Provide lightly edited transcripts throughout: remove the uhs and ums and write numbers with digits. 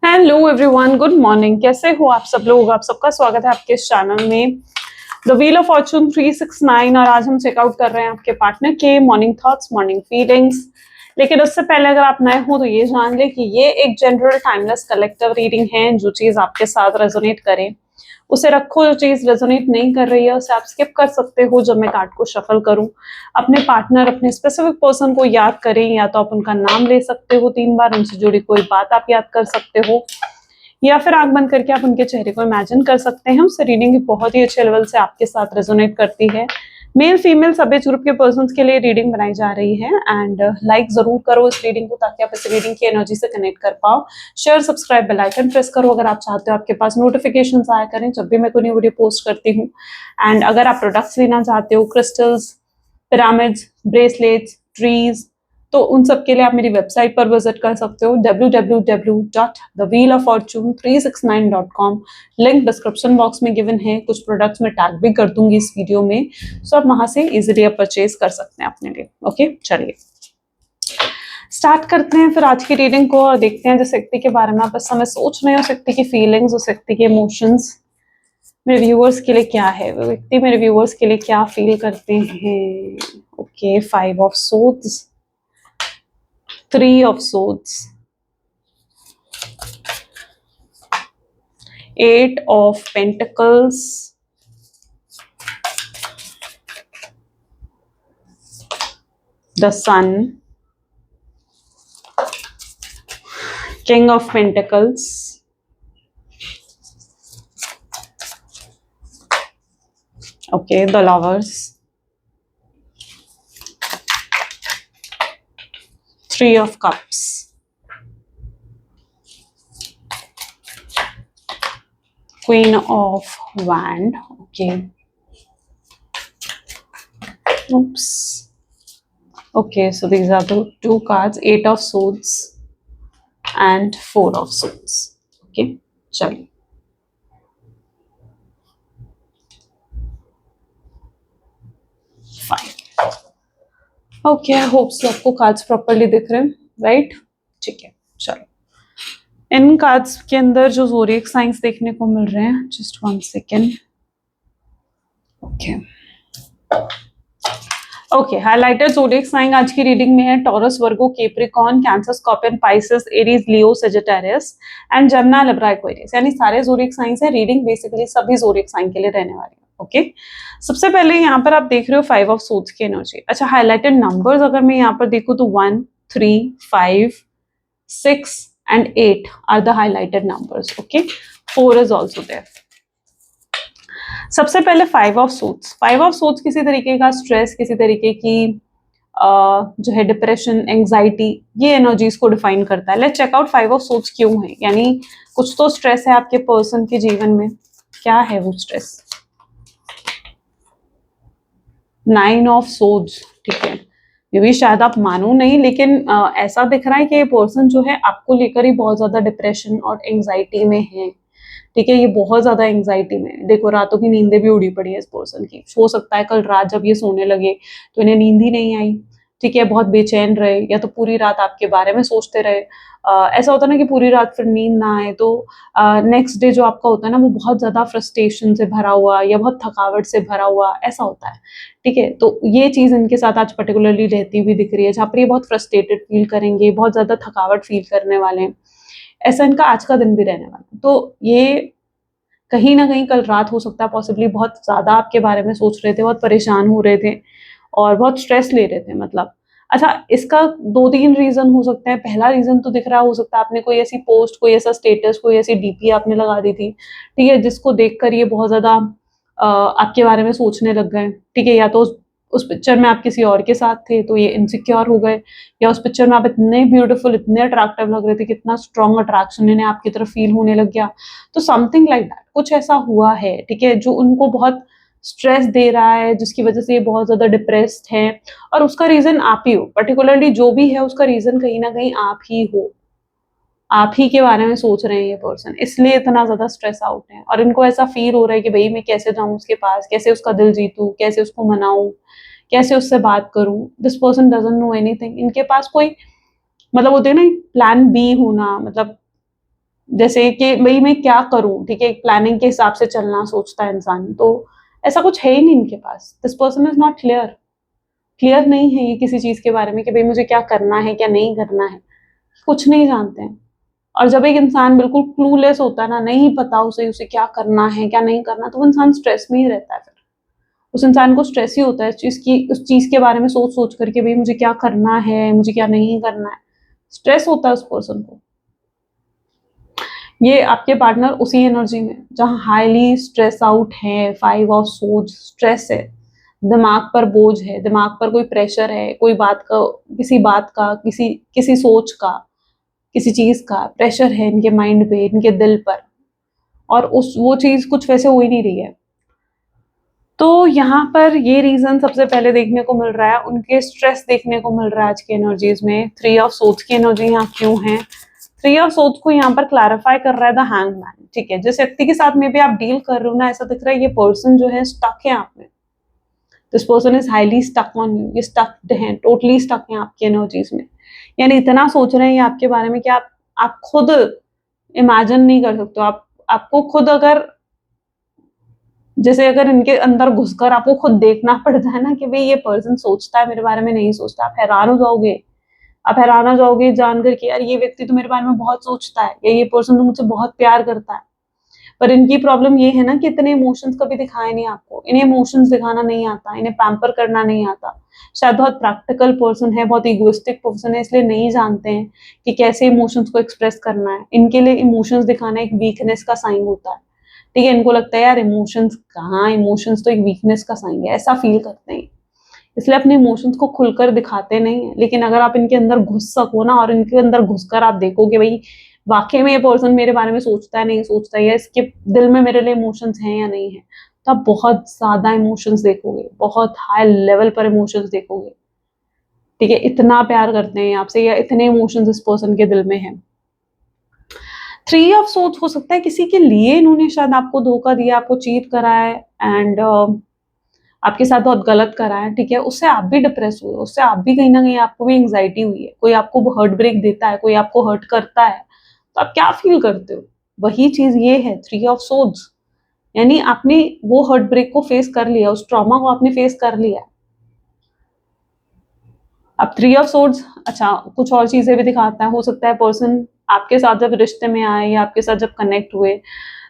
Hello everyone, good morning. कैसे हो आप सब लोग? आप सबका स्वागत है आपके इस चैनल में द व्हील ऑफ फॉर्चून 369। और आज हम चेकआउट कर रहे हैं आपके पार्टनर के मॉर्निंग थॉट्स, मॉर्निंग फीलिंग्स। लेकिन उससे पहले अगर आप नए हो तो ये जान ले कि ये एक जनरल टाइमलेस कलेक्टिव रीडिंग है। जो चीज आपके साथ रेजोनेट करे उसे रखो, जो चीज रेजोनेट नहीं कर रही है उसे आप स्किप कर सकते हो। जब मैं कार्ड को शफल करूं, अपने पार्टनर, अपने स्पेसिफिक पर्सन को याद करें, या तो आप उनका नाम ले सकते हो 3 बार, उनसे जुड़ी कोई बात आप याद कर सकते हो, या फिर आंख बंद करके आप उनके चेहरे को इमेजिन कर सकते हैं। उससे रीडिंग बहुत ही अच्छे लेवल से आपके साथ रेजोनेट करती है। मेल फीमेल सभी ग्रुप के पर्सन्स के लिए रीडिंग बनाई जा रही है। एंड लाइक जरूर करो इस रीडिंग को, ताकि आप इस रीडिंग की एनर्जी से कनेक्ट कर पाओ। Share, subscribe, bell icon press करो अगर आप चाहते हो आपके पास नोटिफिकेशन आया करें जब भी मैं कोई नई वीडियो पोस्ट करती हूँ। एंड अगर आप प्रोडक्ट्स लेना चाहते हो, क्रिस्टल्स, पिरामिड्स, ब्रेसलेट्स, ट्रीज, तो उन सब के लिए आप मेरी वेबसाइट पर विजिट कर सकते हो www.thewheeloffortune369.com। लिंक डिस्क्रिप्शन बॉक्स में गिवन है। कुछ प्रोडक्ट्स मैं टैग भी कर दूंगी इस वीडियो में, सो आप वहां से इजीली आप परचेज कर सकते हैं अपने लिए। ओके, चलिए स्टार्ट करते हैं फिर आज की रीडिंग को और देखते हैं जिस व्यक्ति के बारे में आप इस समय सोच रहे हो, उस व्यक्ति की फीलिंग्स, उस व्यक्ति के इमोशंस मेरे व्यूअर्स के लिए क्या है। वो व्यक्ति मेरे व्यूअर्स के लिए क्या फील करते हैं। Okay, 5 of swords, 3 of swords, 8 of pentacles, the sun, king of pentacles, okay, the lovers, 3 of cups, queen of wand, okay, oops, okay, so these are the 2 cards, 8 of swords and 4 of swords. okay, चलिए fine. Okay, I hope so आपको cards properly दिख रहे हैं, right? ठीक है, चलो इन cards के अंदर जो ज़ोडिएक साइंस देखने को मिल रहे हैं, just 1 second. Okay, highlighted zodiac sign आज की रीडिंग में है Taurus, Virgo, Capricorn, Cancer, Scorpion, Pisces, Aries, Leo, Sagittarius and Gemini, Libra, Aquarius, यानी सारे ज़ोडिएक साइंस है। रीडिंग बेसिकली सभी ज़ोडिएक साइन के लिए रहने वाली है। ओके, सबसे पहले यहाँ पर आप देख रहे हो 5 ऑफ सोर्ड्स की एनर्जी। अच्छा, हाइलाइटेड नंबर्स अगर मैं यहाँ पर देखूँ तो 1, 3, 5, 6 and 8 are the highlighted numbers. Okay, 4 is also there. सबसे पहले 5 ऑफ सोर्ड्स। 5 ऑफ सोर्ड्स किसी तरीके का स्ट्रेस, किसी तरीके की जो है डिप्रेशन, एंजाइटी, ये एनर्जीज को डिफाइन करता है। Let's check out 5 of swords क्यों है, यानी कुछ तो स्ट्रेस है आपके पर्सन के जीवन में। क्या है वो स्ट्रेस? 9 ऑफ सोर्ड्स, ठीक है, ये भी शायद आप मानो नहीं, लेकिन ऐसा दिख रहा है कि ये पर्सन जो है आपको लेकर ही बहुत ज्यादा डिप्रेशन और एंजाइटी में है। ठीक है, ये बहुत ज्यादा एंजाइटी में है। देखो, रातों की नींदें भी उड़ी पड़ी है इस पर्सन की। हो सकता है कल रात जब ये सोने लगे तो इन्हें नींद ही नहीं आई। ठीक है, बहुत बेचैन रहे, या तो पूरी रात आपके बारे में सोचते रहे। ऐसा होता है ना कि पूरी रात फिर नींद ना आए, तो नेक्स्ट डे जो आपका होता है ना, वो बहुत ज्यादा फ्रस्ट्रेशन से भरा हुआ या बहुत थकावट से भरा हुआ ऐसा होता है। ठीक है, तो ये चीज इनके साथ आज पर्टिकुलरली रहती हुई दिख रही है, जहाँ पर ये बहुत फ्रस्ट्रेटेड फील करेंगे, बहुत ज्यादा थकावट फील करने वाले हैं। ऐसा इनका आज का दिन भी रहने वाला है। तो ये कहीं ना कहीं कल रात हो सकता है पॉसिबली बहुत ज्यादा आपके बारे में सोच रहे थे, बहुत परेशान हो रहे थे और बहुत स्ट्रेस ले रहे थे, मतलब। अच्छा, इसका 2-3 रीजन हो सकते हैं। पहला रीजन तो दिख रहा हो सकता है आपने कोई ऐसी पोस्ट, कोई ऐसा स्टेटस, कोई ऐसी डीपी आपने लगा दी थी, ठीक है, जिसको देखकर ये बहुत ज्यादा आपके बारे में सोचने लग गए। ठीक है, या तो उस पिक्चर में आप किसी और के साथ थे तो ये इनसिक्योर हो गए, या उस पिक्चर में आप इतने ब्यूटीफुल, इतने अट्रैक्टिव लग रहे थे, कितना स्ट्रॉन्ग अट्रैक्शन इन्हें आपकी तरफ फील होने लग गया। तो समथिंग लाइक दैट, कुछ ऐसा हुआ है, ठीक है, जो उनको बहुत स्ट्रेस दे रहा है, जिसकी वजह से ये बहुत ज्यादा डिप्रेस्ड है। और उसका रीजन आप ही हो, पर्टिकुलरली जो भी है उसका रीजन कहीं ना कहीं आप ही हो। आप ही के बारे में सोच रहे हैं ये पर्सन, इसलिए इतना ज्यादा स्ट्रेस आउट है। और इनको ऐसा फील हो रहा है कि भाई मैं कैसे जाऊं उसके पास, कैसे उसका दिल जीतूं, कैसे उसको मनाऊं, कैसे उससे बात करूं। This person doesn't know anything. इनके पास कोई, मतलब होते हैं ना, प्लान बी होना, मतलब जैसे कि भाई मैं क्या करूं, ठीक है, एक प्लानिंग के हिसाब से चलना सोचता है इंसान, तो ऐसा कुछ है ही नहीं इनके पास। This person is not clear, clear नहीं है ये किसी चीज के बारे में कि भाई मुझे क्या करना है क्या नहीं करना है, कुछ नहीं जानते हैं। और जब एक इंसान बिल्कुल क्लूलेस होता है ना, नहीं पता उसे उसे क्या करना है क्या नहीं करना, तो वो इंसान स्ट्रेस में ही रहता है। फिर उस इंसान को स्ट्रेस ही होता है उस चीज के बारे में सोच सोच करके, भाई मुझे क्या करना है मुझे क्या नहीं करना है, स्ट्रेस होता है उस पर्सन को। ये आपके पार्टनर उसी एनर्जी में जहां हाईली स्ट्रेस आउट है, 5 ऑफ सोर्ड्स, स्ट्रेस है, दिमाग पर बोझ है, दिमाग पर कोई प्रेशर है, कोई बात का, किसी बात का, किसी किसी सोच का, किसी चीज का प्रेशर है इनके माइंड पे, इनके दिल पर, और उस वो चीज कुछ वैसे हो ही नहीं रही है। तो यहाँ पर ये रीजन सबसे पहले देखने को मिल रहा है, उनके स्ट्रेस देखने को मिल रहा है आज की एनर्जीज में। 3 ऑफ सोर्ड्स की एनर्जी यहाँ क्यों है? 3 ऑफ सोर्ड्स को यहाँ पर क्लैरिफाई कर रहा है द हैंगमैन, ठीक है। जिस व्यक्ति के साथ में भी आप डील कर रहे हो ना, ऐसा दिख रहा है ये पर्सन जो है स्टक है आप में। This person is highly stuck on you, ये स्टक्ड हैं, टोटली स्टक हैं आपकी एनर्जीज में। यानी इतना सोच रहे हैं ये आपके बारे में कि आप खुद इमेजिन नहीं कर सकते हो। आपको खुद अगर, जैसे अगर इनके अंदर घुसकर आपको खुद देखना पड़ जाए ना कि भाई ये पर्सन सोचता है मेरे बारे में नहीं सोचता, आप हैरान हो जाओगे। आप हैरान हो जाओगे जानकर कि यार ये व्यक्ति तो मेरे बारे में बहुत सोचता है, या ये पर्सन तो मुझसे बहुत प्यार करता है। पर इनकी प्रॉब्लम ये है ना कि इतने इमोशंस कभी दिखाए नहीं आपको, इन्हें इमोशंस दिखाना नहीं आता, इन्हें पैम्पर करना नहीं आता। शायद बहुत प्रैक्टिकल पर्सन है, बहुत इगोइस्टिक पर्सन है, इसलिए नहीं जानते हैं कि कैसे इमोशंस को एक्सप्रेस करना है। इनके लिए इमोशंस दिखाना एक वीकनेस का साइन होता है, ठीक है। इनको लगता है यार इमोशंस कहाँ, इमोशंस तो एक वीकनेस का साइन है, ऐसा फील करते हैं, इसलिए अपने इमोशंस को खुलकर दिखाते नहीं है। लेकिन अगर आप इनके अंदर घुस सको ना, और इनके अंदर घुसकर आप देखो कि भाई वाकई में ये पर्सन मेरे बारे में सोचता है नहीं सोचता है, या इसके दिल में मेरे लिए इमोशंस हैं या नहीं है, तो आप बहुत ज्यादा इमोशंस देखोगे, बहुत हाई लेवल पर इमोशंस देखोगे, ठीक है। इतना प्यार करते हैं आपसे, या इतने इमोशंस इस पर्सन के दिल में है। 3 ऑफ सोर्ड्स हो सकता है किसी के लिए इन्होंने शायद आपको धोखा दिया, आपको चीट करा है, एंड आपके साथ बहुत गलत करा है, ठीक है। उससे आप भी डिप्रेस हुए, उससे आप भी कहीं ना कहीं आपको भी एंग्जाइटी हुई है, कोई आपको हर्ट ब्रेक देता है, कोई आपको हर्ट करता है, तो आप क्या फील करते हो? वही चीज ये है 3 ऑफ सोर्ड्स, यानी आपने वो हर्ट ब्रेक को फेस कर लिया, उस ट्रॉमा को आपने फेस कर लिया। अब 3 ऑफ सोर्ड्स अच्छा कुछ और चीजें भी दिखाता है। हो सकता है पर्सन आपके साथ जब रिश्ते में आए या आपके साथ जब कनेक्ट हुए,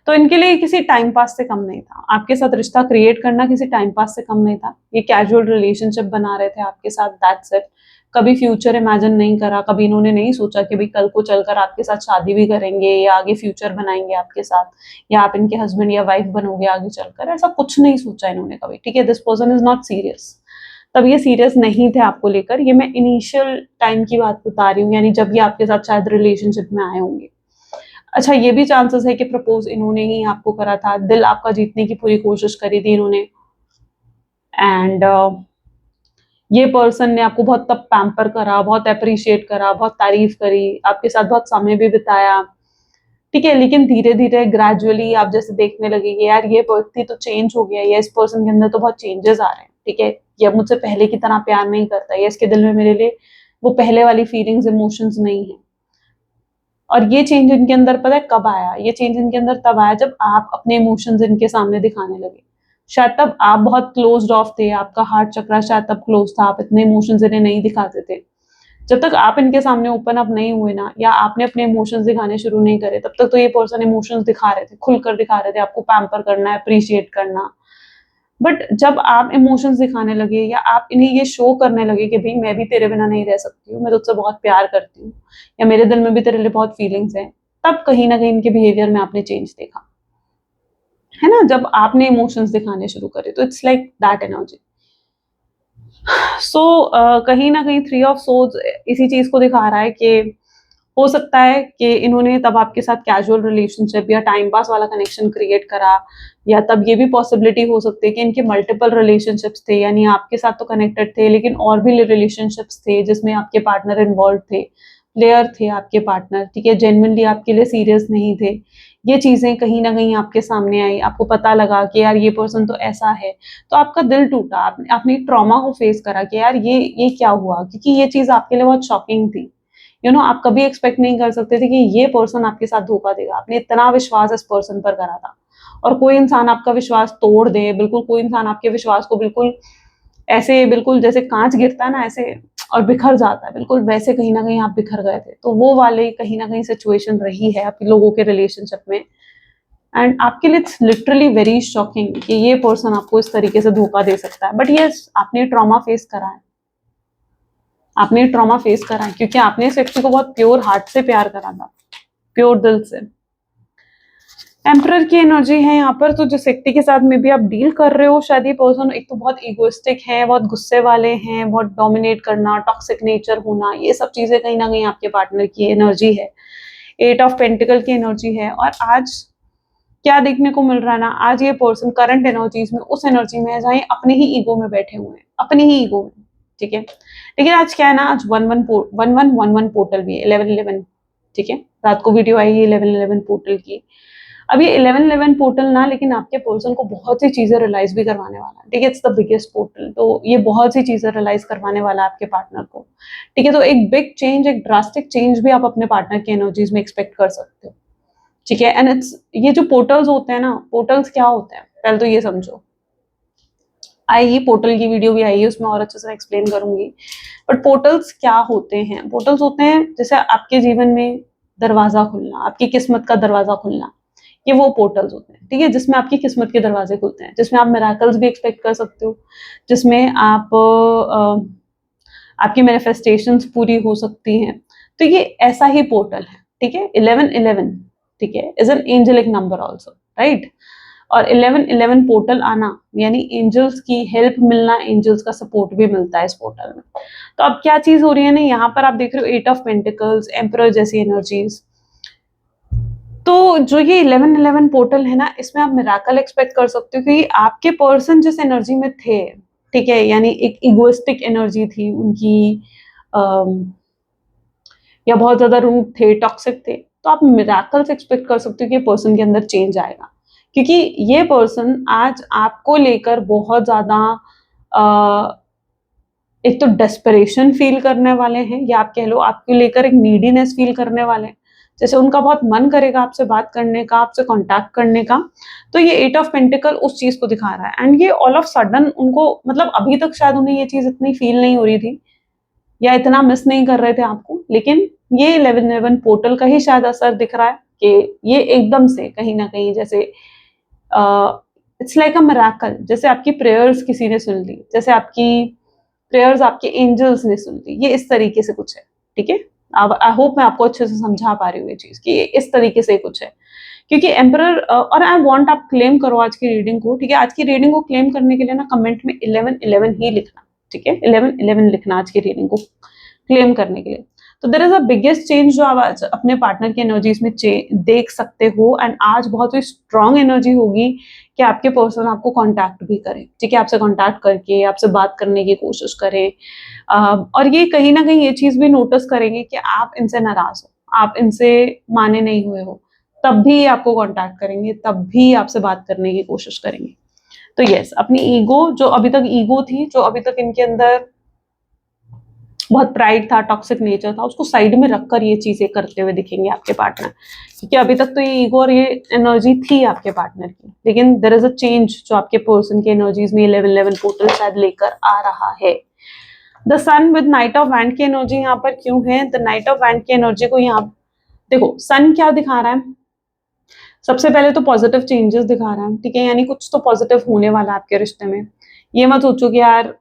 तो इनके लिए किसी टाइम पास से कम नहीं था। आपके साथ रिश्ता क्रिएट करना किसी टाइम पास से कम नहीं था। ये कैजुअल रिलेशनशिप बना रहे थे आपके साथ, दैट्स इट। कभी फ्यूचर इमेजिन नहीं करा, कभी इन्होंने नहीं सोचा कि भाई कल को चलकर आपके साथ शादी भी करेंगे या आगे फ्यूचर बनाएंगे आपके साथ, या आप इनके हस्बैंड या वाइफ बनोगे आगे चलकर, ऐसा कुछ नहीं सोचा इन्होंने कभी, ठीक है। This person is not serious, तब ये सीरियस नहीं थे आपको लेकर। ये मैं इनिशियल टाइम की बात बता रही हूँ, यानी जब ये आपके साथ शायद रिलेशनशिप में आए होंगे। अच्छा ये भी चांसेस है कि प्रपोज इन्होंने ही आपको करा था, दिल आपका जीतने की पूरी कोशिश करी थी इन्होंने, एंड ये पर्सन ने आपको बहुत तब पैम्पर करा, बहुत अप्रिशिएट करा, बहुत तारीफ करी, आपके साथ बहुत समय भी बिताया, ठीक है। लेकिन धीरे धीरे ग्रेजुअली आप जैसे देखने लगे कि यार ये व्यक्ति तो चेंज हो गया, या इस पर्सन के अंदर तो बहुत चेंजेस आ रहे हैं, ठीक है। ये मुझसे पहले की तरह प्यार नहीं करता, या इसके दिल में मेरे लिए वो पहले वाली फीलिंग्स इमोशंस नहीं है। और ये चेंज इनके अंदर पता है कब आया? ये चेंज इनके अंदर तब आया जब आप अपने इमोशंस इनके सामने दिखाने लगे। शायद तब आप बहुत क्लोज्ड ऑफ थे, आपका हार्ट चक्रा शायद तब क्लोज था, आप इतने इमोशंस इन्हें नहीं दिखाते थे। जब तक आप इनके सामने ओपन अप नहीं हुए ना, या आपने अपने इमोशंस दिखाने शुरू नहीं करे, तब तक तो ये पर्सन इमोशंस दिखा रहे थे, खुलकर दिखा रहे थे, आपको पैम्पर करना, अप्रिशिएट करना। बट जब आप इमोशंस दिखाने लगे, या आप इन्हें ये शो करने लगे कि भाई मैं भी तेरे बिना नहीं रह सकती हूँ, मैं तुझसे बहुत प्यार करती हूँ, या मेरे दिल में भी तेरे लिए बहुत फीलिंग्स हैं, तब कहीं ना कहीं इनके बिहेवियर में आपने चेंज देखा, है ना। जब आपने इमोशंस दिखाने शुरू करे, तो इट्स लाइक दैट एनर्जी। सो कहीं ना कहीं 3 ऑफ सोर्ड्स इसी चीज को दिखा रहा है कि हो सकता है कि इन्होंने तब आपके साथ कैजुअल रिलेशनशिप या टाइम पास वाला कनेक्शन क्रिएट करा, या तब ये भी पॉसिबिलिटी हो सकती है कि इनके मल्टीपल रिलेशनशिप्स थे, यानी आपके साथ तो कनेक्टेड थे लेकिन और भी रिलेशनशिप्स थे जिसमें आपके पार्टनर इन्वॉल्व थे, प्लेयर थे आपके पार्टनर, ठीक है, जेन्युइनली आपके लिए सीरियस नहीं थे। ये चीजें कहीं ना कहीं आपके सामने आई, आपको पता लगा कि यार ये पर्सन तो ऐसा है, तो आपका दिल टूटा, आपने ट्रॉमा को फेस करा कि यार ये क्या हुआ, क्योंकि ये चीज आपके लिए बहुत शॉकिंग थी। आप कभी एक्सपेक्ट नहीं कर सकते थे कि ये पर्सन आपके साथ धोखा देगा। आपने इतना विश्वास इस पर्सन पर करा था, और कोई इंसान आपका विश्वास तोड़ दे, बिल्कुल कोई इंसान आपके विश्वास को बिल्कुल ऐसे, बिल्कुल जैसे कांच गिरता है ना ऐसे और बिखर जाता है, बिल्कुल वैसे कहीं ना कहीं आप बिखर गए थे। तो वो वाले कहीं ना कहीं सिचुएशन रही है आप लोगों के रिलेशनशिप में, एंड आपके लिए इट्स लिटरली वेरी शॉकिंग कि ये पर्सन आपको इस तरीके से धोखा दे सकता है। बट यस, आपने ट्रॉमा फेस करा है, आपने ट्रॉमा फेस करा है, क्योंकि आपने इस व्यक्ति को बहुत प्योर हार्ट से प्यार करा था, प्योर दिल से। एम्परर की एनर्जी है यहाँ पर, तो जिस व्यक्ति के साथ में भी आप डील कर रहे हो, शायद ये पर्सन एक तो बहुत इगोइस्टिक है, बहुत गुस्से वाले हैं, बहुत डोमिनेट करना, टॉक्सिक नेचर होना, ये सब चीजें कहीं ना कहीं आपके पार्टनर की एनर्जी है। 8 ऑफ पेंटिकल की एनर्जी है। और आज क्या देखने को मिल रहा है ना, आज ये पर्सन करंट एनर्जीज में उस एनर्जी में है जहाँ अपने ही ईगो में बैठे हुए हैं, अपने ही ईगो में, ठीक है। लेकिन आज क्या है ना, आज 1111 पोर्टल भी है, 1111, ठीक है। रात को वीडियो आई है 1111 पोर्टल की। अब ये 1111 पोर्टल ना, लेकिन आपके पर्सन को बहुत सी चीजें रियलाइज भी करवाने वाला है, ठीक है। इट्स द बिगेस्ट पोर्टल, तो ये बहुत सी चीजें रियलाइज करवाने वाला है आपके पार्टनर को, ठीक है। तो एक बिग चेंज, एक ड्रास्टिक चेंज भी आप अपने पार्टनर की एनर्जीज में एक्सपेक्ट कर सकते हो, ठीक है। एंड इट्स, ये जो पोर्टल्स होते हैं ना, पोर्टल्स क्या होते हैं पहले तो ये समझो। आएगी पोर्टल की वीडियो भी आई है, उसमें और अच्छे से एक्सप्लेन करूंगी। बट पोर्टल्स क्या होते हैं? पोर्टल्स होते हैं जैसे आपके जीवन में दरवाजा खुलना, आपकी किस्मत का दरवाजा खुलना, ये वो पोर्टल्स होते हैं, ठीक है, जिसमें आपकी किस्मत के दरवाजे खुलते हैं, जिसमें आप मिराकल्स भी एक्सपेक्ट कर सकते हो, जिसमें आप आपकी मैनिफेस्टेशंस पूरी हो सकती हैं। तो ये ऐसा ही पोर्टल है, ठीक है। 1111, ठीक है, is an angelic number also, right. और 1111 पोर्टल आना यानी एंजल्स की हेल्प मिलना, एंजल्स का सपोर्ट भी मिलता है इस पोर्टल में। तो अब क्या चीज हो रही है ना, यहाँ पर आप देख रहे हो 8 ऑफ पेंटिकल्स, एम्परर जैसी एनर्जीज। तो जो ये 1111 पोर्टल है ना, इसमें आप मिराकल एक्सपेक्ट कर सकते हो, क्योंकि आपके पर्सन जिस एनर्जी में थे, ठीक है, यानी एक इगोइस्टिक एनर्जी थी उनकी, या बहुत ज्यादा रूड थे, टॉक्सिक थे, तो आप मिराकल्स एक्सपेक्ट कर सकते हो कि पर्सन के अंदर चेंज आएगा। क्योंकि ये पर्सन आज आपको लेकर बहुत ज्यादा एक तो डेस्परेशन फील करने वाले हैं, या आप कह लो आपको लेकर एक नीडीनेस फील करने वाले हैं, जैसे उनका बहुत मन करेगा आपसे बात करने का, आपसे कांटेक्ट करने का। तो ये 8 ऑफ पेंटिकल उस चीज को दिखा रहा है, एंड ये ऑल ऑफ सडन उनको, मतलब अभी तक शायद उन्हें ये चीज इतनी फील नहीं हो रही थी, या इतना मिस नहीं कर रहे थे आपको, लेकिन ये 1111 पोर्टल का ही शायद असर दिख रहा है कि ये एकदम से कहीं ना कहीं जैसे इट्स लाइक अ मिरेकल, जैसे आपकी प्रेयर्स किसी ने सुन ली, जैसे आपकी प्रेयर्स आपके एंजल्स ने सुन ली, ये इस तरीके से कुछ है, ठीक है। अब आई होप मैं आपको अच्छे से समझा पा रही हूँ ये चीज कि ये इस तरीके से कुछ है। क्योंकि एम्परर, और आई वांट आप क्लेम करो आज की रीडिंग को, ठीक है। आज की रीडिंग को क्लेम करने के लिए ना कमेंट में 1111 ही लिखना, ठीक है, 1111 लिखना आज की रीडिंग को क्लेम करने के लिए। तो there is a biggest change जो आप आज अपने पार्टनर की एनर्जीज में देख सकते हो, एंड आज बहुत ही स्ट्रॉन्ग एनर्जी होगी कि आपके पर्सन आपको कांटेक्ट भी करें, ठीक है, आपसे कांटेक्ट करके आपसे बात करने की कोशिश करें। और ये कहीं ना कहीं ये चीज भी नोटिस करेंगे कि आप इनसे नाराज हो, आप इनसे माने नहीं हुए हो, तब भी आपको कांटेक्ट करेंगे, तब भी आपसे बात करने की कोशिश करेंगे। तो यस, अपनी ईगो, जो अभी तक ईगो थी, जो अभी तक इनके अंदर बहुत प्राइड था, टॉक्सिक नेचर था, उसको साइड में रखकर ये चीजें करते हुए दिखेंगे आपके पार्टनर। क्योंकि अभी तक तो ये ईगो और ये एनर्जी थी आपके पार्टनर की, लेकिन देयर इज अ चेंज जो आपके पर्सन की एनर्जीज में 1111 पोर्टल शायद लेकर आ रहा है। The sun with night of wand की एनर्जी यहाँ पर क्यों है? द नाइट ऑफ वैंड की एनर्जी को यहाँ देखो, सन क्या दिखा रहा है? सबसे पहले तो पॉजिटिव चेंजेस दिखा रहा है, ठीक है, यानी कुछ तो पॉजिटिव होने वाला है आपके रिश्ते में। ये मत सोचो कि यार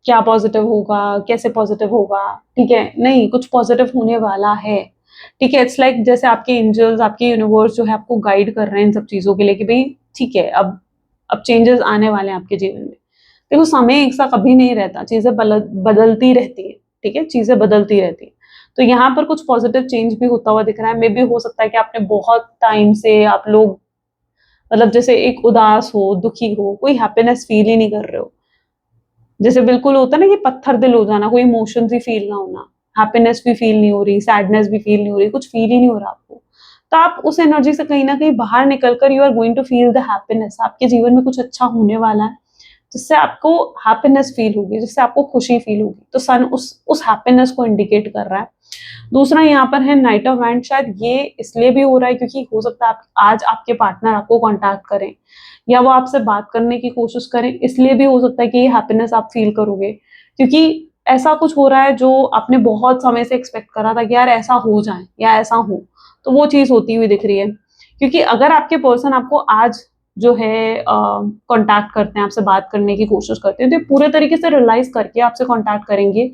क्या पॉजिटिव होगा, कैसे पॉजिटिव होगा, ठीक है, नहीं, कुछ पॉजिटिव होने वाला है, ठीक है। इट्स लाइक जैसे आपके एंजल्स, आपके यूनिवर्स जो है आपको गाइड कर रहे हैं इन सब चीजों के लिए कि भाई ठीक है, अब चेंजेस आने वाले हैं आपके जीवन में। देखो, समय एक सा कभी नहीं रहता, चीजें बदलती रहती है, ठीक है, चीजें बदलती रहती है। तो यहाँ पर कुछ पॉजिटिव चेंज भी होता हुआ दिख रहा है। मे बी हो सकता है कि आपने बहुत टाइम से आप लोग, मतलब जैसे एक उदास हो, दुखी हो, कोई हैप्पीनेस फील ही नहीं कर रहे हो, जैसे बिल्कुल होता है ना कि पत्थर दिल हो जाना, कोई इमोशंस ही फील ना होना, हैप्पीनेस भी फील नहीं हो रही, सैडनेस भी फील नहीं हो रही, कुछ फील ही नहीं हो रहा आपको। तो आप उस एनर्जी से कहीं ना कहीं बाहर निकलकर you are going to feel the happiness, आपके जीवन में कुछ अच्छा होने वाला है, जिससे आपको हैप्पीनेस फील होगी, जिससे आपको खुशी फील होगी। तो सन उस हैप्पीनेस को इंडिकेट कर रहा है। दूसरा यहाँ पर है नाइट ऑफ वैंड, शायद ये इसलिए भी हो रहा है क्योंकि हो सकता है आज आपके पार्टनर आपको कांटेक्ट करें या वो आपसे बात करने की कोशिश करें, इसलिए भी हो सकता है कि ये हैप्पीनेस आप फील करोगे, क्योंकि ऐसा कुछ हो रहा है जो आपने बहुत समय से एक्सपेक्ट करा था कि यार ऐसा हो जाए या ऐसा हो, तो वो चीज़ होती हुई दिख रही है। क्योंकि अगर आपके पर्सन आपको आज जो है कांटेक्ट करते हैं, आपसे बात करने की कोशिश करते हैं, तो ये पूरे तरीके से रियलाइज़ करके आपसे कांटेक्ट करेंगे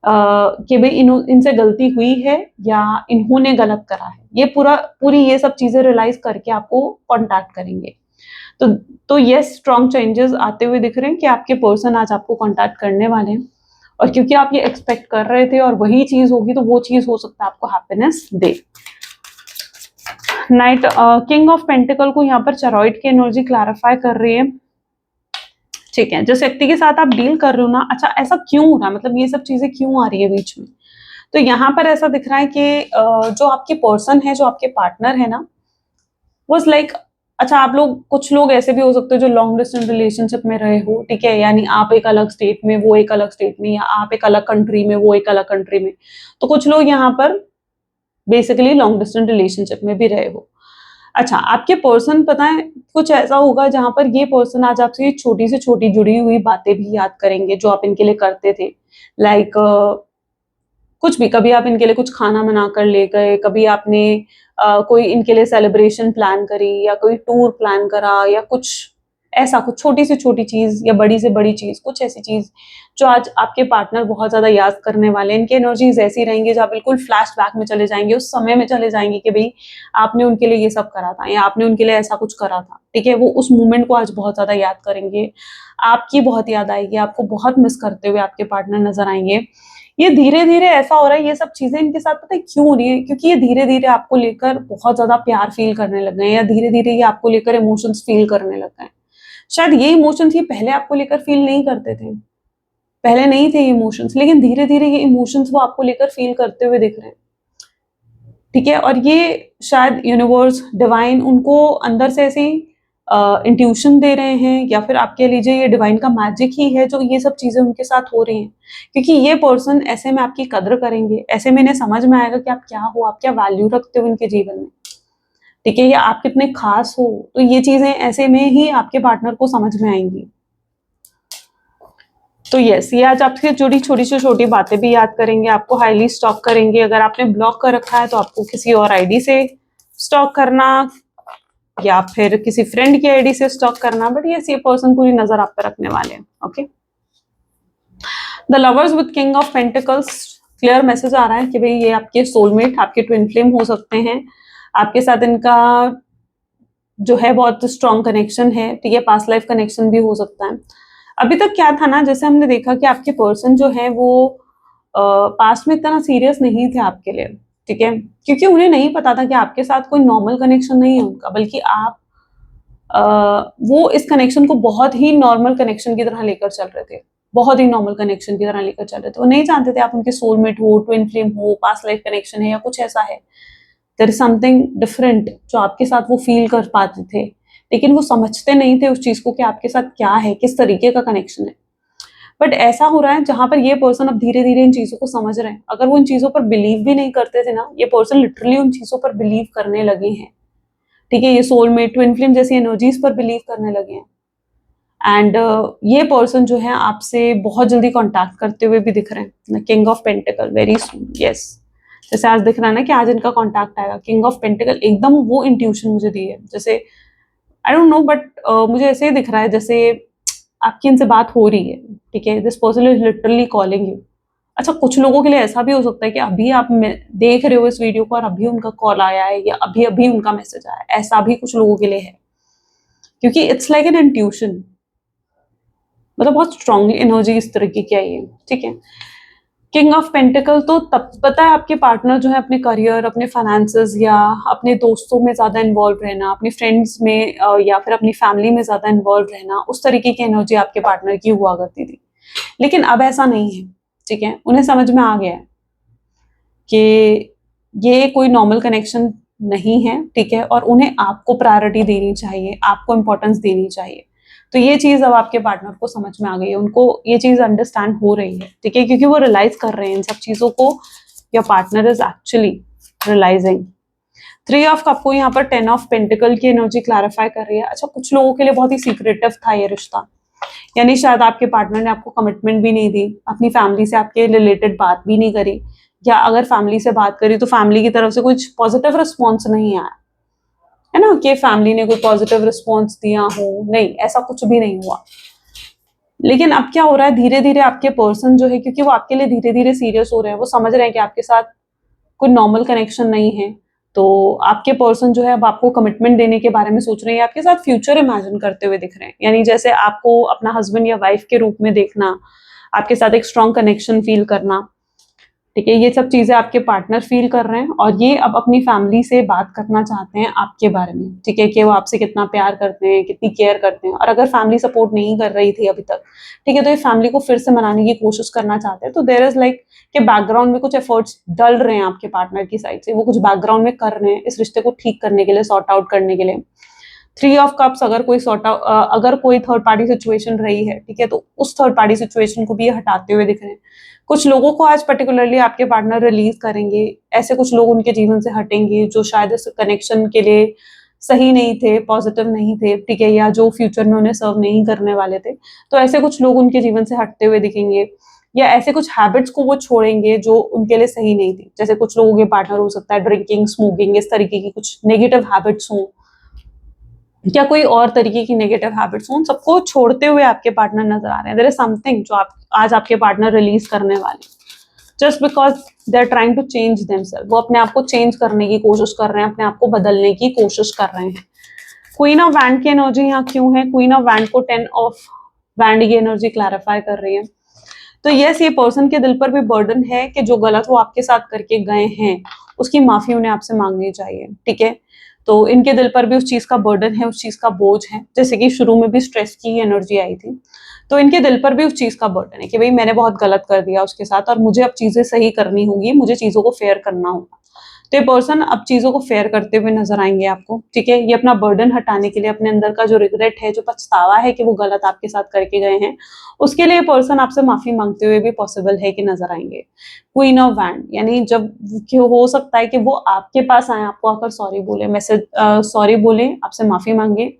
कि भई इनसे गलती हुई है या इन्होंने गलत करा है। ये पूरी ये सब चीज़ें रियलाइज़ करके आपको कांटेक्ट करेंगे। तो तो येस, स्ट्रॉन्ग चेंजेस आते हुए दिख रहे हैं कि आपके पर्सन आज आपको कांटेक्ट करने वाले हैं, और क्योंकि आप ये एक्सपेक्ट कर रहे थे और वही चीज़ होगी, तो वो चीज़ हो सकता है आपको happiness they. Night king of pentacle को यहाँ पर चरॉइड की एनर्जी क्लैरिफाई कर रही है। ठीक है, जिस व्यक्ति के साथ आप डील कर रहे हो ना, अच्छा ऐसा क्यों हो रहा है, मतलब ये सब चीजें क्यों आ रही है बीच में, तो यहाँ पर ऐसा दिख रहा है कि जो आपके पर्सन है, जो आपके पार्टनर है ना, वो लाइक, अच्छा आप लोग, कुछ लोग ऐसे भी हो सकते हो जो लॉन्ग डिस्टेंस रिलेशनशिप में रहे हो, ठीक है, यानी आप एक अलग स्टेट में, वो एक अलग स्टेट में, या आप एक अलग कंट्री में, वो एक अलग कंट्री में, तो कुछ लोग यहाँ पर बेसिकली लॉन्ग डिस्टेंस रिलेशनशिप में भी रहे हो। अच्छा, आपके पर्सन पता है कुछ ऐसा होगा जहां पर ये पर्सन आज आपसे छोटी से छोटी जुड़ी हुई बातें भी याद करेंगे जो आप इनके लिए करते थे। लाइक कुछ भी, कभी आप इनके लिए कुछ खाना बना कर ले गए, कभी आपने कोई इनके लिए सेलिब्रेशन प्लान करी या कोई टूर प्लान करा, या कुछ ऐसा, कुछ छोटी से छोटी चीज या बड़ी से बड़ी चीज, कुछ ऐसी चीज जो आज आपके पार्टनर बहुत ज्यादा याद करने वाले हैं। इनकी एनर्जीज ऐसी रहेंगी जो आप बिल्कुल फ्लैशबैक में चले जाएंगे, उस समय में चले जाएंगे कि भाई आपने उनके लिए ये सब करा था या आपने उनके लिए ऐसा कुछ करा था, ठीक है। वो उस मोमेंट को आज बहुत ज्यादा याद करेंगे, आपकी बहुत याद आएगी, आपको बहुत मिस करते हुए आपके पार्टनर नजर आएंगे। ये धीरे धीरे ऐसा हो रहा है, ये सब चीजें इनके साथ पता है क्यों हो रही है, क्योंकि ये धीरे धीरे आपको लेकर बहुत ज्यादा प्यार फील करने लग गए हैं, या धीरे धीरे ये आपको लेकर इमोशंस फील करने लग गए हैं। शायद ये इमोशंस ये पहले आपको लेकर फील नहीं करते थे, पहले नहीं थे ये इमोशंस, लेकिन धीरे धीरे ये इमोशंस वो आपको लेकर फील करते हुए दिख रहे हैं, ठीक है। और ये शायद यूनिवर्स, डिवाइन उनको अंदर से ऐसी इंट्यूशन दे रहे हैं, या फिर आप कह लीजिए ये डिवाइन का मैजिक ही है जो ये सब चीजें उनके साथ हो रही हैं, क्योंकि ये पर्सन ऐसे में आपकी कद्र करेंगे, ऐसे में इन्हें समझ में आएगा कि आप क्या हो, आप क्या वैल्यू रखते हो इनके जीवन में, ठीक है, या आप कितने खास हो। तो ये चीजें ऐसे में ही आपके पार्टनर को समझ में आएंगी। तो यस, ये आज आपसे जुड़ी छोटी से छोटी बातें भी याद करेंगे, आपको हाईली स्टॉक करेंगे। अगर आपने ब्लॉक कर रखा है तो आपको किसी और आईडी से स्टॉक करना, या फिर किसी फ्रेंड की आईडी से स्टॉक करना, बट यस, ये पर्सन पूरी नजर आप पर रखने वाले हैं। Okay, the lovers with king of pentacles, clear message आ रहा है कि भाई ये आपके सोलमेट, आपके ट्विन फ्लेम हो सकते हैं, आपके साथ इनका जो है बहुत स्ट्रॉन्ग कनेक्शन है, ठीक है, पास्ट लाइफ कनेक्शन भी हो सकता है। अभी तक क्या था ना, जैसे हमने देखा कि आपके पर्सन जो है वो पास्ट में इतना सीरियस नहीं थे आपके लिए, ठीक है, क्योंकि उन्हें नहीं पता था कि आपके साथ कोई नॉर्मल कनेक्शन नहीं है उनका, बल्कि आप वो इस कनेक्शन को बहुत ही नॉर्मल कनेक्शन की तरह लेकर चल रहे थे, बहुत ही नॉर्मल कनेक्शन की तरह लेकर चल रहे थे। वो नहीं जानते थे आप उनके सोलमेट हो, ट्विन फ्लेम हो, पास्ट लाइफ कनेक्शन है, या कुछ ऐसा है, देयर इज समथिंग डिफरेंट जो आपके साथ वो फील कर पाते थे, लेकिन वो समझते नहीं थे उस चीज को कि आपके साथ क्या है, किस तरीके का कनेक्शन है। बट ऐसा हो रहा है जहां पर ये पर्सन अब धीरे धीरे इन चीजों को समझ रहे हैं। अगर वो इन चीजों पर बिलीव भी नहीं करते थे ना, ये पर्सन लिटरली उन चीजों पर बिलीव करने लगे हैं, ठीक है, ये सोलमेट, ट्विन फ्लेम जैसी एनर्जीज पर बिलीव करने लगे हैं। एंड ये पर्सन जो है आपसे बहुत जल्दी कॉन्टैक्ट करते हुए भी दिख रहे हैं, king of pentacle, very soon, yes. जैसे आज दिख रहा है ना कि आज इनका कॉन्टैक्ट आएगा, किंग ऑफ पेंटिकल, एकदम वो इंट्यूशन मुझे दी है, जैसे आई डोंट नो, बट मुझे ऐसे ही दिख रहा है जैसे आपकी इनसे बात हो रही है, ठीक है, this person is literally calling you. अच्छा, कुछ लोगों के लिए ऐसा भी हो सकता है कि अभी आप देख रहे हो इस वीडियो को और अभी उनका कॉल आया है, या अभी अभी उनका मैसेज आया है, ऐसा भी कुछ लोगों के लिए है, क्योंकि इट्स लाइक एन इंट्यूशन, मतलब बहुत स्ट्रांगली एनर्जी इस तरीके की आई है, ठीक है। किंग ऑफ पेंटिकल तो तब पता है आपके पार्टनर जो है अपने करियर, अपने फाइनेंसेस, या अपने दोस्तों में ज्यादा इन्वॉल्व रहना, अपने फ्रेंड्स में या फिर अपनी फैमिली में ज्यादा इन्वॉल्व रहना, उस तरीके की एनर्जी आपके पार्टनर की हुआ करती थी। लेकिन अब ऐसा नहीं है, ठीक है, उन्हें समझ में आ गया है कि ये कोई नॉर्मल कनेक्शन नहीं है, ठीक है, और उन्हें आपको प्रायोरिटी देनी चाहिए, आपको इंपॉर्टेंस देनी चाहिए। तो ये चीज अब आपके पार्टनर को समझ में आ गई है, उनको ये चीज अंडरस्टैंड हो रही है, ठीक है, क्योंकि वो रियलाइज कर रहे हैं इन सब चीजों को, your partner is actually realising. 3 of cups को यहाँ पर 10 ऑफ पेंटिकल की एनर्जी क्लैरिफाई कर रही है। अच्छा, कुछ लोगों के लिए बहुत ही सीक्रेटिव था ये रिश्ता, यानी शायद आपके पार्टनर ने आपको कमिटमेंट भी नहीं दी, अपनी फैमिली से आपके रिलेटेड बात भी नहीं करी, या अगर फैमिली से बात करी तो फैमिली की तरफ से कुछ पॉजिटिव रिस्पॉन्स नहीं आया, है ना, कि फैमिली ने कोई पॉजिटिव रिस्पॉन्स दिया हो, नहीं, ऐसा कुछ भी नहीं हुआ। लेकिन अब क्या हो रहा है, धीरे धीरे आपके पर्सन जो है, क्योंकि वो आपके लिए धीरे धीरे सीरियस हो रहे हैं, वो समझ रहे हैं कि आपके साथ कोई नॉर्मल कनेक्शन नहीं है, तो आपके पर्सन जो है अब आपको कमिटमेंट देने के बारे में सोच रहे हैं, आपके साथ फ्यूचर इमेजिन करते हुए दिख रहे हैं, यानी जैसे आपको अपना हस्बैंड या वाइफ के रूप में देखना, आपके साथ एक स्ट्रॉन्ग कनेक्शन फील करना, ठीक है, ये सब चीजें आपके पार्टनर फील कर रहे हैं, और ये अब अपनी फैमिली से बात करना चाहते हैं आपके बारे में, ठीक है, कि वो आपसे कितना प्यार करते हैं, कितनी केयर करते हैं, और अगर फैमिली सपोर्ट नहीं कर रही थी अभी तक, ठीक है, तो ये फैमिली को फिर से मनाने की कोशिश करना चाहते हैं। तो देयर इज लाइक कि बैकग्राउंड में कुछ एफर्ट्स डल रहे हैं आपके पार्टनर की साइड से, वो कुछ बैकग्राउंड में कर रहे हैं इस रिश्ते को ठीक करने के लिए, सॉर्ट आउट करने के लिए। 3 ऑफ कप्स, अगर कोई अगर कोई थर्ड पार्टी सिचुएशन रही है, ठीक है, तो उस थर्ड पार्टी सिचुएशन को भी ये हटाते हुए दिख रहे हैं। कुछ लोगों को आज पर्टिकुलरली आपके पार्टनर रिलीज करेंगे, ऐसे कुछ लोग उनके जीवन से हटेंगे जो शायद इस कनेक्शन के लिए सही नहीं थे, पॉजिटिव नहीं थे, ठीक है, या जो फ्यूचर में उन्हें सर्व नहीं करने वाले थे, तो ऐसे कुछ लोग उनके जीवन से हटते हुए दिखेंगे, या ऐसे कुछ हैबिट्स को वो छोड़ेंगे जो उनके लिए सही नहीं थी। जैसे कुछ लोगों के पार्टनर हो सकता है ड्रिंकिंग, स्मोकिंग, इस तरीके की कुछ नेगेटिव हैबिट्स हों, या कोई और तरीके की नेगेटिव हैबिट्स हों, सबको छोड़ते हुए आपके पार्टनर नजर आ रहे हैं। देयर इज समथिंग जो आप आज आपके पार्टनर रिलीज करने वाले, just because they are trying to change themselves, वो अपने आप को चेंज करने की कोशिश कर रहे हैं, अपने आप को बदलने की कोशिश कर रहे हैं। क्वीन ऑफ वैंड की एनर्जी यहाँ क्यों है? क्वीन ऑफ वैंड को 10 ऑफ वैंड की एनर्जी क्लैरिफाई कर रही है। तो यस, ये पर्सन के दिल पर भी बर्डन है कि जो गलत वो आपके साथ करके गए हैं उसकी माफी उन्हें आपसे मांगनी चाहिए, ठीक है, तो इनके दिल पर भी उस चीज का बर्डन है, उस चीज का बोझ है, जैसे कि शुरू में भी स्ट्रेस की एनर्जी आई थी, तो इनके दिल पर भी उस चीज का बर्डन है कि भाई मैंने बहुत गलत कर दिया उसके साथ और मुझे अब चीजें सही करनी होगी, मुझे चीजों को फेयर करना होगा। तो ये पर्सन अब चीजों को फेयर करते हुए नजर आएंगे आपको, ठीक है, ये अपना बर्डन हटाने के लिए, अपने अंदर का जो रिग्रेट है, जो पछतावा है कि वो गलत आपके साथ करके गए हैं, उसके लिए पर्सन आपसे माफी मांगते हुए भी पॉसिबल है कि नजर आएंगे। क्वीन ऑफ वैंड, यानी जब हो सकता है कि वो आपके पास आए, आपको आकर सॉरी बोले, मैसेज सॉरी बोले, आपसे माफी मांगे,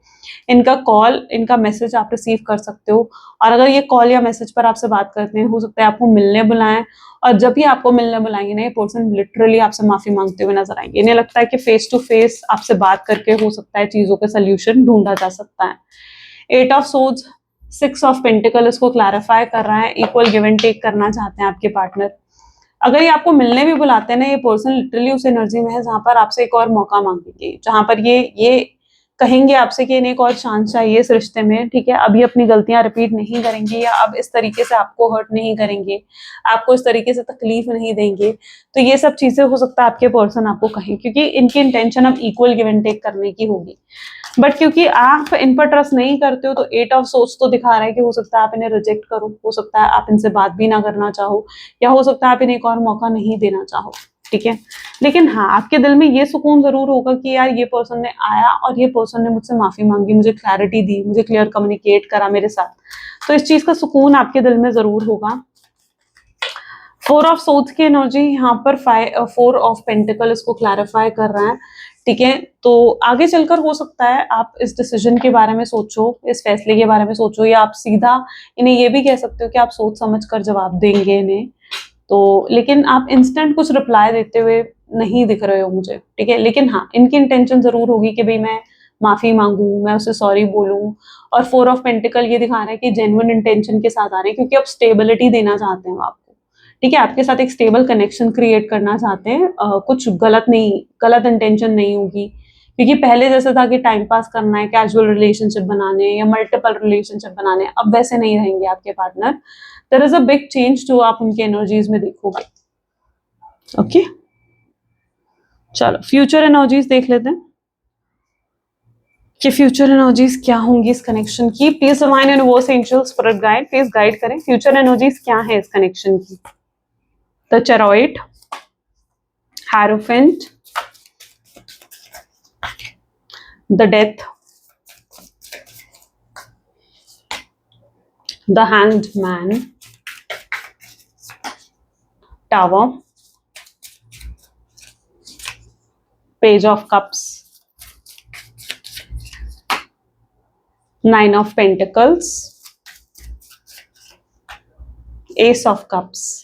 इनका कॉल, इनका मैसेज आप रिसीव कर सकते हो, और अगर ये कॉल या मैसेज पर आपसे बात करते हैं, हो सकता है आपको मिलने बुलाएं, और जब भी आपको मिलने बुलाएंगे ना, ये पर्सन लिटरली आपसे माफी मांगते हुए नजर आएंगे। इन्हें लगता है कि फेस टू फेस आपसे बात करके हो सकता है चीजों के सोल्यूशन ढूंढा जा सकता है। 8 ऑफ सोर्ड्स, 6 ऑफ पेंटिकल इसको क्लैरिफाई कर रहा है, इक्वल गिव एंड टेक करना चाहते हैं आपके पार्टनर। अगर ये आपको मिलने भी बुलाते हैं ना, ये पर्सन लिटरली उस एनर्जी में है जहां पर आपसे एक और मौका मांगेंगे, जहां पर ये कहेंगे आपसे कि इन्हें एक और चांस चाहिए इस रिश्ते में, ठीक है, अभी अपनी गलतियां रिपीट नहीं करेंगे, या अब इस तरीके से आपको हर्ट नहीं करेंगे, आपको इस तरीके से तकलीफ नहीं देंगे। तो ये सब चीजें हो सकता है आपके पर्सन आपको कहें, क्योंकि इनकी इंटेंशन अब इक्वल गिव एंड टेक करने की होगी, बट क्योंकि आप इन पर ट्रस्ट नहीं करते हो, तो 8 ऑफ सोर्स तो दिखा रहा है कि हो सकता है आप इन्हें रिजेक्ट करो, हो सकता है आप इनसे बात भी ना करना चाहो, या हो सकता है आप इन्हें एक और मौका नहीं देना चाहो, ठीक है, लेकिन हाँ, आपके दिल में ये सुकून जरूर होगा कि यार ये पर्सन ने आया और ये पर्सन ने मुझसे माफी मांगी, मुझे क्लैरिटी दी, मुझे क्लियर कम्युनिकेट करा मेरे साथ, तो इस चीज का सुकून आपके दिल में जरूर होगा। 4 ऑफ सोर्ड्स की एनर्जी यहाँ पर 4 ऑफ पेंटिकल इसको क्लैरिफाई कर रहा है, ठीक है, तो आगे चलकर हो सकता है आप इस डिसीजन के बारे में सोचो, इस फैसले के बारे में सोचो, या आप सीधा इन्हें ये भी कह सकते हो कि आप सोच समझ कर जवाब देंगे इन्हें, तो लेकिन आप इंस्टेंट कुछ रिप्लाई देते हुए नहीं दिख रहे हो मुझे, ठीक है, लेकिन हाँ, इनकी इंटेंशन जरूर होगी कि भाई मैं माफी मांगू, मैं उसे सॉरी बोलूं, और 4 ऑफ पेंटिकल ये दिखा रहा है कि जेन्युइन इंटेंशन के साथ आ रहे हैं, क्योंकि अब स्टेबिलिटी देना चाहते हैं वो आपको, ठीक है, आपके साथ एक स्टेबल कनेक्शन क्रिएट करना चाहते हैं, कुछ गलत इंटेंशन नहीं होगी, क्योंकि पहले जैसे था कि टाइम पास करना है, कैजुअल रिलेशनशिप बनाने या मल्टीपल रिलेशनशिप बनाने, अब वैसे नहीं रहेंगे आपके partner. There is a big change जो आप उनके एनर्जीज में देखोगे। ओके, चलो फ्यूचर एनर्जीज देख लेते हैं कि फ्यूचर एनर्जीज क्या होंगी इस कनेक्शन की। Please divine universe angels spirit guide, please guide करें फ्यूचर एनर्जीज क्या है इस कनेक्शन की। The chariot, hierophant, the death, the hanged man, tower, page of cups, nine of pentacles, ace of cups,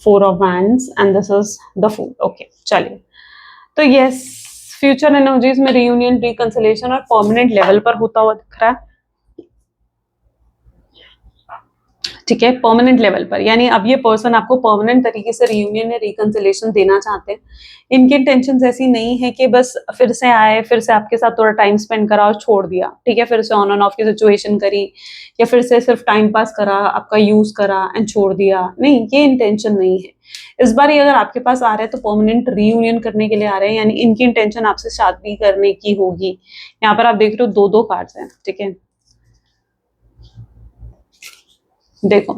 four of wands and this is the fool. Okay, चलिए, तो yes, future energies में reunion, reconciliation और permanent level पर होता हुआ दिख रहा है। ठीक है, परमानेंट लेवल पर, यानी अब ये पर्सन आपको परमानेंट तरीके से रियूनियन या रिकंसिलेशन देना चाहते हैं। इनकी इंटेंशन ऐसी नहीं है कि बस फिर से आए, फिर से आपके साथ थोड़ा टाइम स्पेंड करा और छोड़ दिया, ठीक है, फिर से ऑन एंड ऑफ की सिचुएशन करी, या फिर से सिर्फ टाइम पास करा, आपका यूज करा एंड छोड़ दिया। नहीं, ये इंटेंशन नहीं है। इस बार ये अगर आपके पास आ रहे हैं तो परमानेंट रियूनियन करने के लिए आ रहे हैं, यानी इनकी इंटेंशन आपसे शादी करने की होगी। यहाँ पर आप देख रहे हो दो दो कार्ड्स हैं, ठीक है, देखो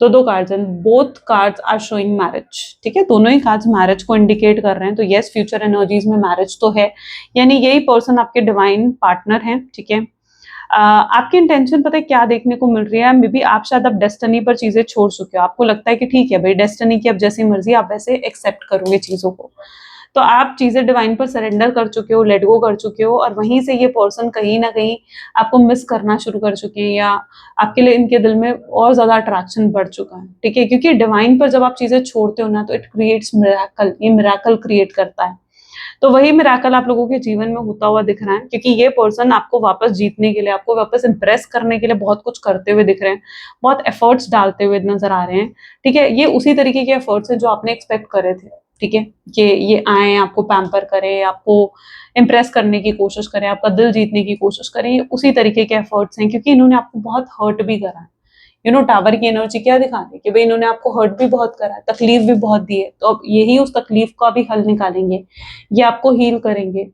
तो दो कार्ड्स हैं, both cards are showing marriage. ठीक है, दोनों ही कार्ड्स मैरिज को इंडिकेट कर रहे हैं। तो यस, फ्यूचर एनर्जीज में मैरिज तो है, यानी यही पर्सन आपके डिवाइन पार्टनर हैं। ठीक है, आपकी इंटेंशन पता है क्या देखने को मिल रही है, मे बी आप शायद अब डेस्टिनी पर चीजें छोड़ चुके हो। आपको लगता है कि ठीक है भाई, डेस्टिनी की अब जैसी मर्जी, आप वैसे एक्सेप्ट करोगे चीजों को। तो आप चीजें डिवाइन पर सरेंडर कर चुके हो, लेट गो कर चुके हो, और वहीं से ये पर्सन कहीं ना कहीं आपको मिस करना शुरू कर चुके हैं, या आपके लिए इनके दिल में और ज्यादा अट्रैक्शन बढ़ चुका है। ठीक है, क्योंकि डिवाइन पर जब आप चीजें छोड़ते हो ना, तो इट क्रिएट्स मिरेकल, ये मिरेकल क्रिएट करता है। तो वही मिरेकल आप लोगों के जीवन में होता हुआ दिख रहा है, क्योंकि ये पर्सन आपको वापस जीतने के लिए, आपको वापस इंप्रेस करने के लिए बहुत कुछ करते हुए दिख रहे हैं, बहुत एफर्ट्स डालते हुए नजर आ रहे हैं। ठीक है, ये उसी तरीके के एफर्ट्स हैं जो आपने एक्सपेक्ट करे थे। ठीक है, कि ये आए, आपको पैम्पर करें, आपको इम्प्रेस करने की कोशिश करें, आपका दिल जीतने की कोशिश करें, ये उसी तरीके के एफर्ट्स हैं, क्योंकि इन्होंने आपको बहुत हर्ट भी करा है। टावर की एनर्जी क्या दिखा रही है कि भाई इन्होंने आपको हर्ट भी बहुत करा है, तकलीफ भी बहुत दी है, तो अब यही उस तकलीफ का भी हल निकालेंगे, ये आपको हील करेंगे।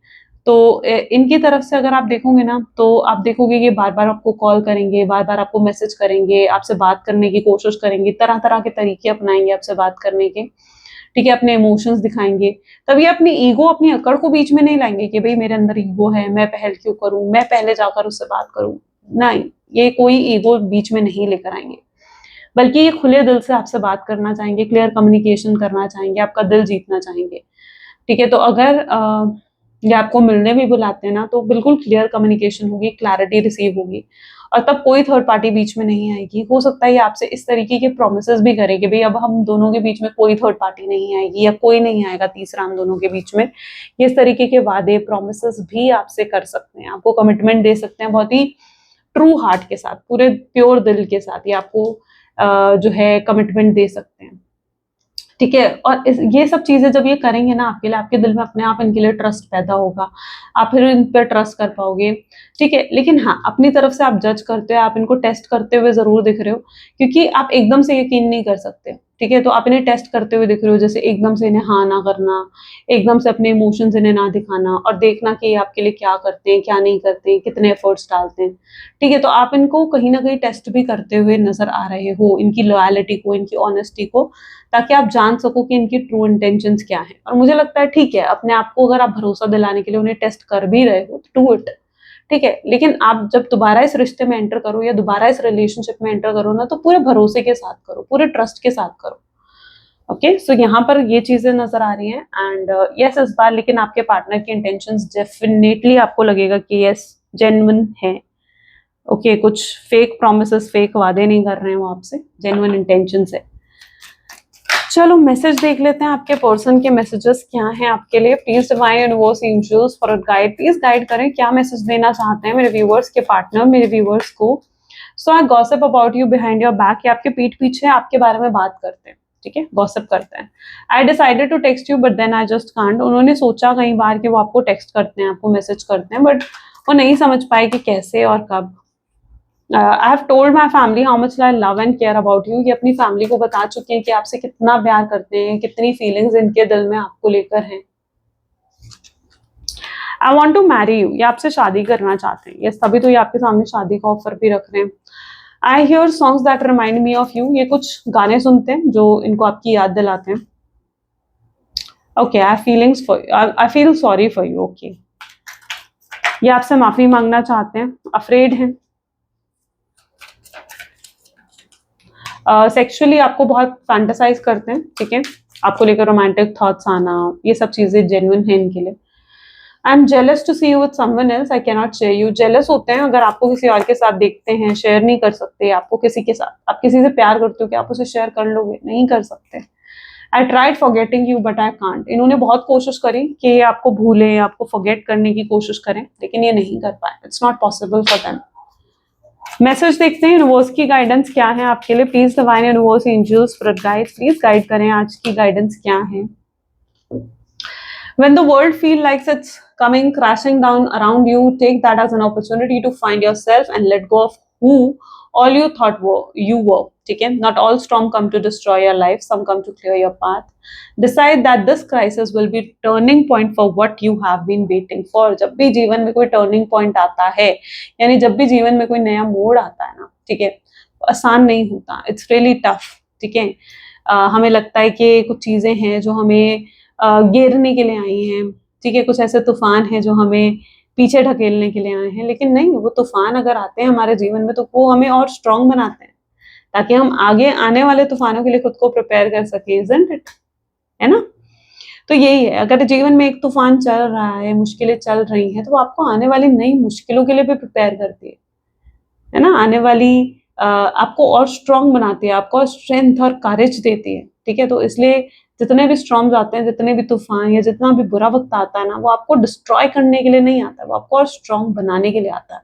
तो इनकी तरफ से अगर आप देखोगे ना, तो आप देखोगे कि बार बार आपको कॉल करेंगे, बार बार आपको मैसेज करेंगे, आपसे बात करने की कोशिश करेंगे, तरह तरह के तरीके अपनाएंगे आपसे बात करने के। ठीक है, अपने इमोशंस दिखाएंगे। तब ये अपनी ईगो, अपनी अकड़ को बीच में नहीं लाएंगे कि भाई मेरे अंदर ईगो है, मैं पहल क्यों करूं, मैं पहले जाकर उससे बात करूं। नहीं, ये कोई ईगो बीच में नहीं लेकर आएंगे, बल्कि ये खुले दिल से आपसे बात करना चाहेंगे, क्लियर कम्युनिकेशन करना चाहेंगे, आपका दिल जीतना चाहेंगे। ठीक है, तो अगर ये आपको मिलने भी बुलाते हैं ना, तो बिल्कुल क्लियर कम्युनिकेशन होगी, क्लैरिटी रिसीव होगी, और तब कोई थर्ड पार्टी बीच में नहीं आएगी। हो सकता है ये आपसे इस तरीके के प्रोमिसेस भी करे कि भाई अब हम दोनों के बीच में कोई थर्ड पार्टी नहीं आएगी, या कोई नहीं आएगा तीसरा हम दोनों के बीच में। ये इस तरीके के वादे, प्रोमिसेस भी आपसे कर सकते हैं, आपको कमिटमेंट दे सकते हैं, बहुत ही ट्रू हार्ट के साथ, पूरे प्योर दिल के साथ ये आपको जो है कमिटमेंट दे सकते हैं। ठीक है, और ये सब चीजें जब ये करेंगे ना आपके लिए, आपके दिल में अपने आप इनके लिए ट्रस्ट पैदा होगा, आप फिर इन पर ट्रस्ट कर पाओगे। ठीक है, लेकिन हाँ, अपनी तरफ से आप जज करते हो, आप इनको टेस्ट करते हुए जरूर दिख रहे हो, क्योंकि आप एकदम से यकीन नहीं कर सकते। ठीक है, तो आप इन्हें टेस्ट करते हुए दिख रहे हो, जैसे एकदम से इन्हें हाँ ना करना, एकदम से अपने इमोशंस इन्हें ना दिखाना, और देखना कि ये आपके लिए क्या करते हैं, क्या नहीं करते हैं, कितने एफर्ट्स डालते हैं। ठीक है, तो आप इनको कहीं ना कहीं टेस्ट भी करते हुए नजर आ रहे हो, इनकी लॉयलिटी को, इनकी ऑनेस्टी को, ताकि आप जान सको कि इनकी ट्रू इंटेंशंस क्या है। और मुझे लगता है ठीक है, अपने आप को अगर आप भरोसा दिलाने के लिए उन्हें टेस्ट कर भी रहे हो तो डू इट। ठीक है, लेकिन आप जब दोबारा इस रिश्ते में एंटर करो, या दोबारा इस रिलेशनशिप में एंटर करो ना, तो पूरे भरोसे के साथ करो, पूरे ट्रस्ट के साथ करो। ओके, सो यहाँ पर ये चीजें नजर आ रही हैं, एंड यस, इस बार लेकिन आपके पार्टनर की इंटेंशंस डेफिनेटली आपको लगेगा कि यस, जेन्युइन है। ओके, कुछ फेक प्रोमिसेस, फेक वादे नहीं कर रहे हैं वो आपसे, जेन्युइन इंटेंशंस है। चलो मैसेज देख लेते हैं, आपके पर्सन के मैसेजेस क्या हैं आपके लिए। Please divine universe angels for guide, please guide करें, क्या मैसेज देना चाहते हैं मेरे व्यूअर्स के पार्टनर, मेरे व्यूअर्स को। So I gossip about you behind your back, या आपके पीठ पीछे आपके बारे में बात करते हैं। ठीक है, गॉसिप करते हैं। I decided to text you but then I just can't, उन्होंने सोचा कई बार कि वो आपको टेक्स्ट करते हैं, आपको मैसेज करते हैं, बट वो नहीं समझ पाए कि कैसे और कब। I have told my family how much I love and care about you, ये अपनी फैमिली को बता चुके हैं कि आपसे कितना प्यार करते हैं, कितनी फीलिंग्स इनके दिल में आपको लेकर हैं। I want to marry you, ये आपसे शादी करना चाहते हैं, यस, तभी तो ये आपके सामने शादी का ऑफर भी रख रहे हैं। I hear songs that remind me of you, ये कुछ गाने सुनते हैं जो इनको आपकी याद दिलाते हैं। Okay, I feelings for, I feel sorry for you. Okay, ये आपसे माफी मांगना चाहते हैं, अफ्रेड हैं, सेक्सुअली आपको बहुत फैंटासाइज करते हैं, ठीक है, आपको लेकर रोमांटिक थॉट्स आना, ये सब चीजें जेन्युइन है इनके लिए। I am jealous to see you with someone else, I can not share you. Jealous होते हैं अगर आपको किसी और के साथ देखते हैं, शेयर नहीं कर सकते आपको किसी के साथ। आप किसी से प्यार करते हो कि आप उसे शेयर कर लोगे, नहीं कर सकते। I tried forgetting you but I can't, इन्होंने बहुत कोशिश करी कि ये आपको भूलें, आपको फॉरगेट करने की कोशिश करें, लेकिन ये नहीं कर पाए, it's not possible for them. Message देखते हैं यूनिवर्स की गाइडेंस क्या है आपके लिए। Please divine universe, angels, spirit guides, please guide करें, आज की गाइडेंस क्या है। When the world feels like it's coming crashing down around you, take that as an opportunity to find yourself and let go of who all you thought you were. ठीक है, not all storm come to destroy your life, some come to clear your path. Decide that this crisis will be turning point for what you have been waiting for. जब भी जीवन में कोई turning point आता है, यानी जब भी जीवन में कोई नया मोड़ आता है ना, ठीक है, आसान नहीं होता, it's really tough, ठीक है। हमें लगता है कि कुछ चीजें हैं जो हमें घेरने के लिए आई हैं, ठीक है, कुछ ऐसे तूफान हैं जो हमें पीछे ढकेलने के लिए आए हैं, लेकिन नहीं, वो तूफान अगर आते हैं हमारे जीवन में तो वो हमें और स्ट्रांग बनाते हैं, ताकि हम आगे आने वाले तूफानों के लिए खुद को प्रिपेयर कर सके, इजंट इट, है ना। तो यही है, अगर जीवन में एक तूफान चल रहा है, मुश्किलें चल रही हैं, तो वो आपको आने वाली नई मुश्किलों के लिए भी प्रिपेयर करती है ना, आने वाली आपको और स्ट्रांग बनाती है, आपको स्ट्रेंथ और करेज देती है, ठीक है। तो इसलिए जितने भी स्टॉर्म्स आते हैं, जितने भी तूफान या जितना भी बुरा वक्त आता है ना, वो आपको डिस्ट्रॉय करने के लिए नहीं आता है, वो आपको और स्ट्रांग बनाने के लिए आता है।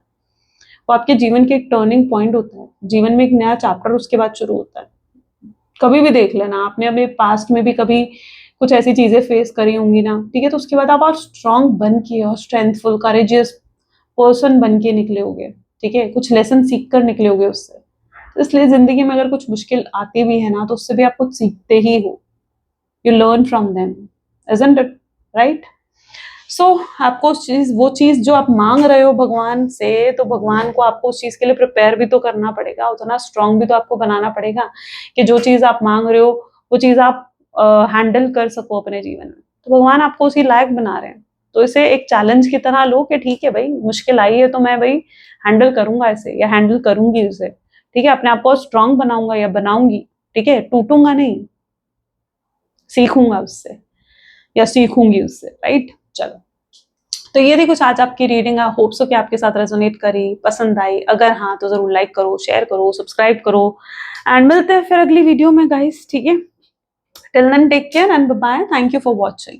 वो आपके जीवन के एक टर्निंग पॉइंट होता है, जीवन में एक नया चैप्टर उसके बाद शुरू होता है। कभी भी देख लेना, आपने अपने पास्ट में भी कभी कुछ ऐसी चीजें फेस करी होंगी ना, ठीक है, तो उसके बाद आप और स्ट्रांग बन के और स्ट्रेंथफुल करेजियस पर्सन बन के निकले होगे, ठीक है, कुछ लेसन सीख कर निकले होगे उससे। तो इसलिए जिंदगी में अगर कुछ मुश्किल आती भी है ना, तो उससे भी आप कुछ सीखते ही हो, you learn from them, isn't it right? So आपको वो चीज जो आप मांग रहे हो भगवान से, तो भगवान को आपको उस चीज के लिए प्रिपेयर भी तो करना पड़ेगा, उतना स्ट्रांग भी तो आपको बनाना पड़ेगा कि जो चीज आप मांग रहे हो वो चीज आप हैंडल कर सको अपने जीवन में। तो भगवान आपको उसी लायक बना रहे हैं, तो इसे एक चैलेंज की तरह लो कि ठीक है भाई, मुश्किल आई है तो मैं भाई हैंडल करूंगा इसे, या हैंडल करूंगी उसे, ठीक है, अपने आप को स्ट्रांग बनाऊंगा या बनाऊंगी, ठीक है, टूटूंगा नहीं, सीखूंगा उससे या सीखूंगी उससे, राइट। चलो, तो ये थी कुछ आज आपकी रीडिंग। आई होप सो कि आपके साथ रेजोनेट करी, पसंद आई, अगर हाँ तो जरूर लाइक करो, शेयर करो, सब्सक्राइब करो, एंड मिलते हैं फिर अगली वीडियो में गाइस, ठीक है। Till then take care and bye bye, thank you for watching.